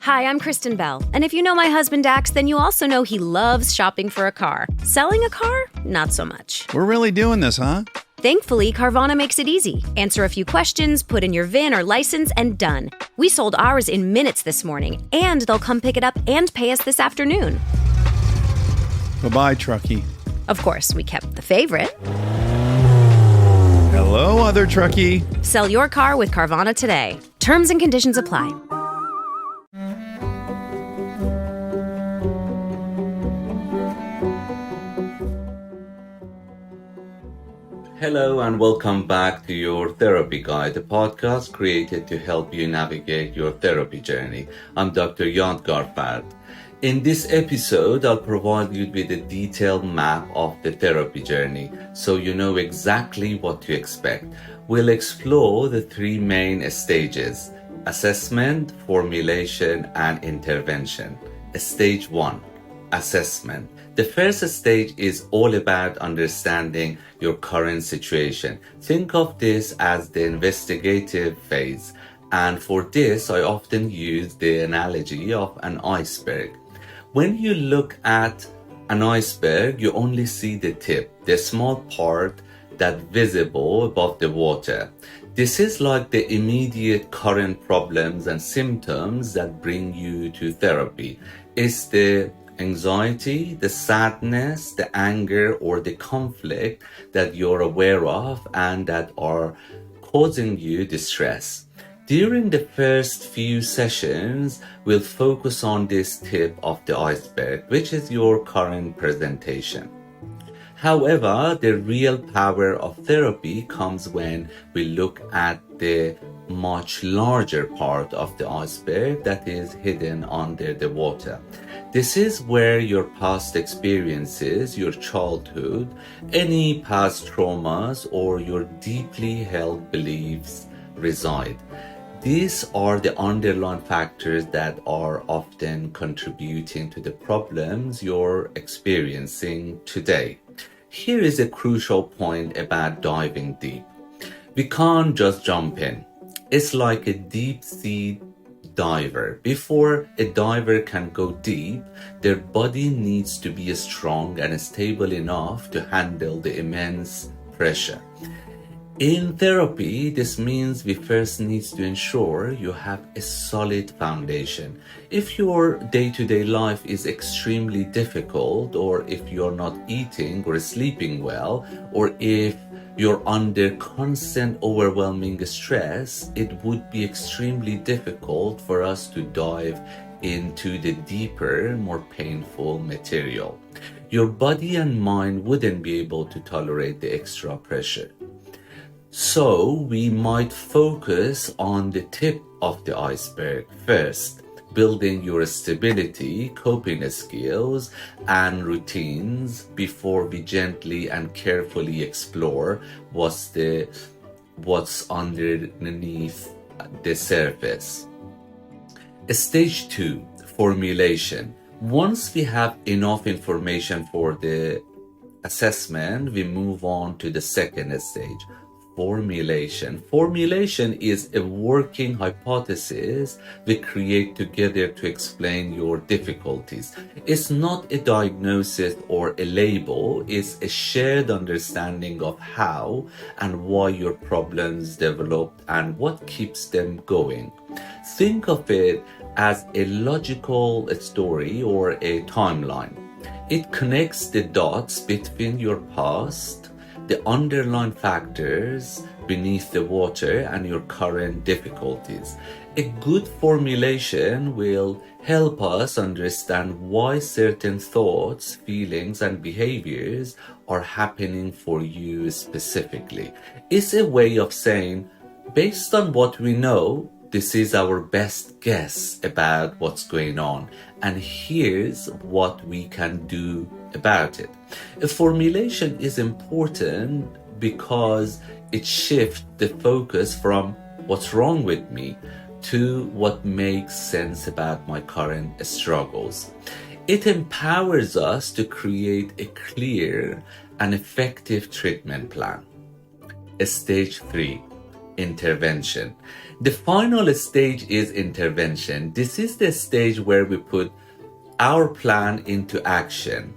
Hi, I'm Kristen Bell, and if you know my husband Dax, then you also know he loves shopping for a car. Selling a car? Not so much. We're really doing this, huh? Thankfully, Carvana makes it easy. Answer a few questions, put in your VIN or license, and done. We sold ours in minutes this morning, and they'll come pick it up and pay us this afternoon. Bye-bye, truckie. Of course, we kept the favorite. Hello, other truckie. Sell your car with Carvana today. Terms and conditions apply. Hello and welcome back to Your Therapy Guide, a podcast created to help you navigate your therapy journey. I'm Dr. Yadegarfard. In this episode, I'll provide you with a detailed map of the therapy journey so you know exactly what to expect. We'll explore the three main stages: assessment, formulation, and intervention. Stage 1, assessment. The first stage is all about understanding your current situation. Think of this as the investigative phase. And for this, I often use the analogy of an iceberg. When you look at an iceberg, you only see the tip, the small part that's visible above the water. This is like the immediate current problems and symptoms that bring you to therapy. It's the anxiety, the sadness, the anger, or the conflict that you're aware of and that are causing you distress. During the first few sessions, we'll focus on this tip of the iceberg, which is your current presentation. However, the real power of therapy comes when we look at the much larger part of the iceberg that is hidden under the water. This is where your past experiences, your childhood, any past traumas, or your deeply held beliefs reside. These are the underlying factors that are often contributing to the problems you're experiencing today. Here is a crucial point about diving deep. We can't just jump in. It's like a deep sea diver. Before a diver can go deep, their body needs to be strong and stable enough to handle the immense pressure. In therapy, this means we first need to ensure you have a solid foundation. If your day-to-day life is extremely difficult, or if you're not eating or sleeping well, or if you're under constant overwhelming stress, it would be extremely difficult for us to dive into the deeper, more painful material. Your body and mind wouldn't be able to tolerate the extra pressure. So we might focus on the tip of the iceberg first, building your stability, coping skills, and routines before we gently and carefully explore what's underneath the surface. Stage 2, formulation. Once we have enough information for the assessment, we move on to the second stage, formulation. Formulation is a working hypothesis we create together to explain your difficulties. It's not a diagnosis or a label, it's a shared understanding of how and why your problems developed and what keeps them going. Think of it as a logical story or a timeline. It connects the dots between your past, the underlying factors beneath the water, and your current difficulties. A good formulation will help us understand why certain thoughts, feelings, and behaviors are happening for you specifically. It's a way of saying, based on what we know, this is our best guess about what's going on, and here's what we can do about it. A formulation is important because it shifts the focus from what's wrong with me to what makes sense about my current struggles. It empowers us to create a clear and effective treatment plan. Stage 3, intervention. The final stage is intervention. This is the stage where we put our plan into action.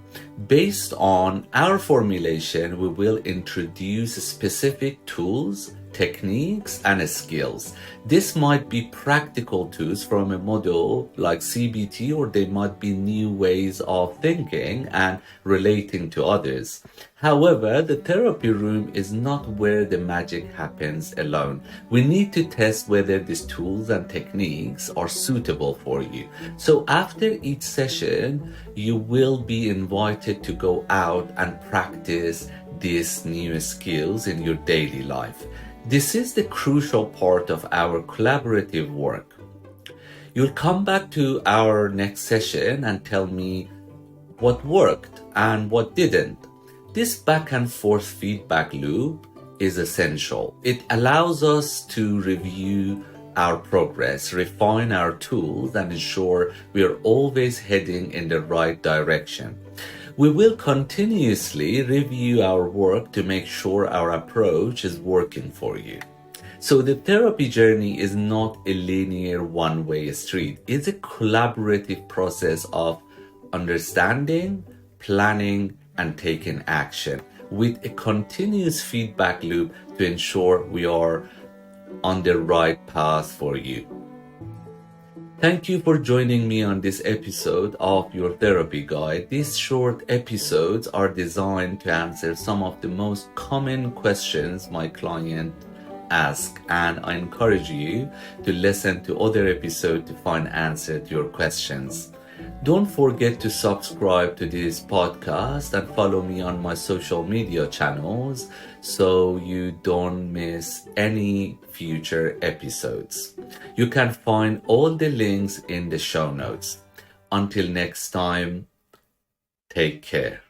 Based on our formulation, we will introduce specific tools, techniques, and skills. This might be practical tools from a model like CBT, or they might be new ways of thinking and relating to others. However, the therapy room is not where the magic happens alone. We need to test whether these tools and techniques are suitable for you. So after each session, you will be invited to go out and practice these new skills in your daily life. This is the crucial part of our collaborative work. You'll come back to our next session and tell me what worked and what didn't. This back and forth feedback loop is essential. It allows us to review our progress, refine our tools, and ensure we are always heading in the right direction. We will continuously review our work to make sure our approach is working for you. So the therapy journey is not a linear one-way street. It's a collaborative process of understanding, planning, and taking action with a continuous feedback loop to ensure we are on the right path for you. Thank you for joining me on this episode of your therapy guide. These short episodes are designed to answer some of the most common questions my client ask, and I encourage you to listen to other episodes to find answers to your questions. Don't forget to subscribe to this podcast and follow me on my social media channels so you don't miss any future episodes. You can find all the links in the show notes. Until next time, take care.